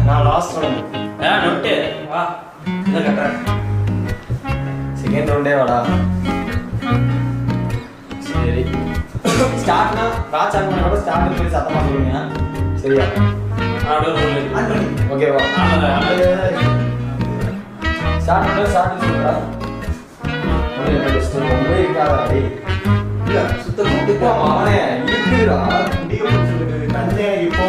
நான் last round. Note வா இந்த கட்டுறேன். செகண்ட் ரவுண்டே வாடா. சரி ஸ்டார்ட்னா ராஜ் ஆன் பண்ணோட ஸ்டார்ட் போய் சத்தமா சொல்லுங்க. சரியா? அப்படியே ஆன் பண்ணி. ஓகேவா? ஸ்டார்ட் சொல்லுடா. ரொம்ப இருக்காதா டேய். இல்ல சுத்தமா அவனே இருக்குடா. முடிய போச்சு கண்ணே இப்போ